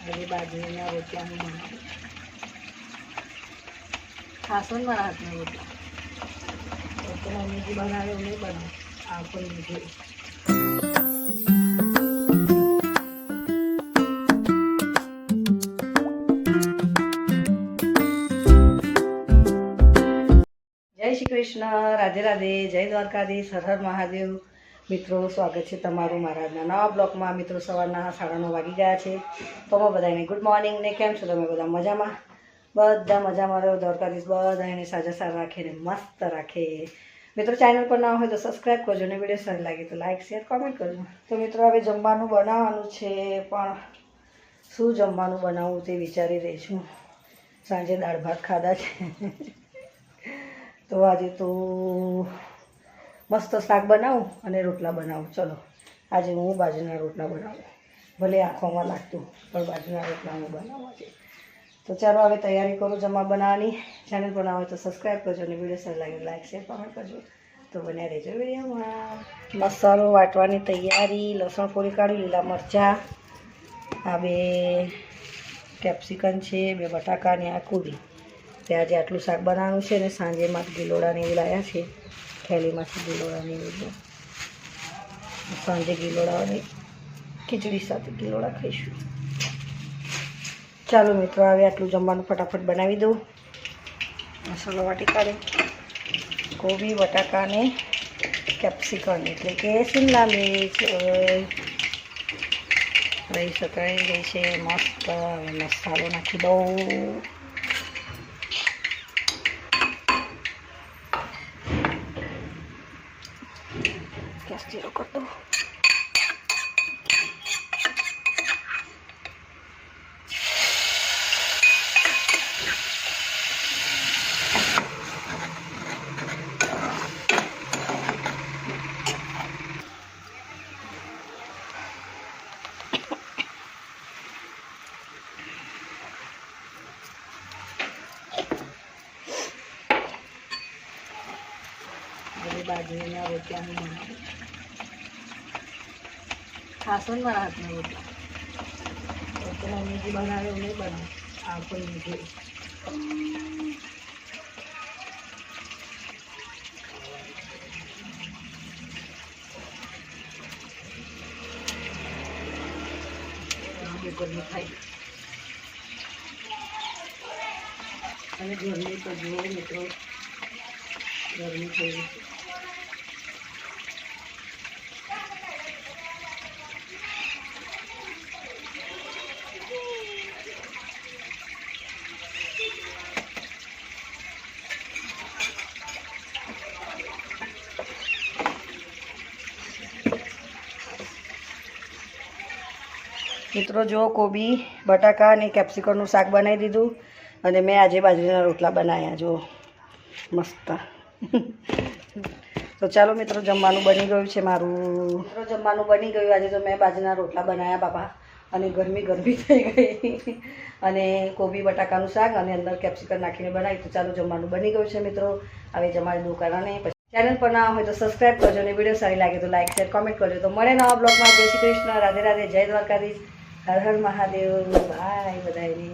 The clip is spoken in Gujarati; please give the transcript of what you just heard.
આજે બાજરીના રોટલા હું બનાવું. ખાસો ને મારા હાથના રોટલા તો મમ્મીજી બનાવે એવું નહીં બનાવું. આ કોઈ લીધે જય શ્રી કૃષ્ણ, રાધે રાધે, જય દ્વારકાધીશ, હર હર મહાદેવ. મિત્રો, સ્વાગત છે તમારું મારા આજના નવા બ્લોગમાં. મિત્રો, સવારના 9:30 વાગી ગયા છે. તો બધાને ગુડ મોર્નિંગ ને કેમ છો તમે? બધા મજામાં? બધા મજામાં રહ્યો. દ્વારકાધીશ બધાને સાજા સારા રાખે ને મસ્ત રાખે. મિત્રો, ચેનલ પર ના હોય તો સબસ્ક્રાઈબ કરજો ને વિડીયો સારી લાગે તો લાઈક શેર કોમેન્ટ કરજો. તો મિત્રો, હવે જમવાનું બનાવવાનું છે, પણ શું જમવાનું બનાવવું તે વિચારી રહી છું. સાંજે દાળ ભાત ખાધા છે તો આજે તો મસ્ત શાક બનાવું અને રોટલા બનાવું. ચલો, આજે હું બાજરીના રોટલા બનાવું. ભલે આંખોમાં લાગતું પણ બાજરીના રોટલા હું બનાવું આજે. તો ચાલો હવે તૈયારી કરું જમવા બનાવવાની. ચેનલ પર ના હોય તો સબસ્ક્રાઈબ કરજો અને વિડીયો સારી લાગે લાઈક શેર કોમેન્ટ કરજો. તો બન્યા રહેજો વિડીયોમાં. મસાલો વાટવાની તૈયારી. લસણ ફોલી કાઢી, લીલા મરચાં, આ 2 કેપ્સિકમ છે, 2 બટાકા ને આ કોબી. તે આજે આટલું શાક બનાવવાનું છે ને સાંજેમાં ગિલોડાને એવું લાવ્યા છે. થેલીમાંથી ગિલોડાને એવું. સાંજે ગિલોડાની ખીચડી સાથે ગિલોડા ખાઈશું. ચાલો મિત્રો, હવે આટલું જમવાનું ફટાફટ બનાવી દઉં. મસાલો વાટી કાઢે. કોબી, બટાકા ને કેપ્સિકમ એટલે કે શિમલા મિર્ચ રહી શકાય ગઈ છે મસ્ત. મસાલો નાખી દઉં. ગેસ જીરો કરી દઉં. બાજરીના રોટલા હું બનાવું. ખાસો ને મારા હાથના રોટલા તો મમ્મીજી બનાવે એવું નહીં બનાવું. આ કોઈ લીધે ગરમી થાય અને ગરમી તો જુઓ મિત્રો, ગરમી થઈ ગઈ. મિત્રો જો કોબી, બટાકા અને કેપ્સિકમનું શાક બનાવી દીધું અને મેં આજે બાજરીના રોટલા બનાવ્યા. જો મસ્ત. તો ચાલો મિત્રો, જમવાનું બની ગયું છે મારું. મિત્રો, જમવાનું બની ગયું. આજે તો મેં બાજરીના રોટલા બનાવ્યા બાપા. અને ગરમી થઈ ગઈ અને કોબી બટાકાનું શાક અને અંદર કેપ્સિકમ નાખીને બનાવી. તો ચાલો, જમવાનું બની ગયું છે મિત્રો. હવે જમાડી દઉં કારણે પછી ચેનલ પર ના હોય તો સબસ્ક્રાઈબ કરજો અને વિડીયો સારી લાગે તો લાઈક શેર કોમેન્ટ કરજો. તો મળે નવા બ્લોગમાં. જય શ્રી કૃષ્ણ, રાધે રાધે, જય દ્વારકાધીશ, હર હર મહાદેવ. બાય બધાને.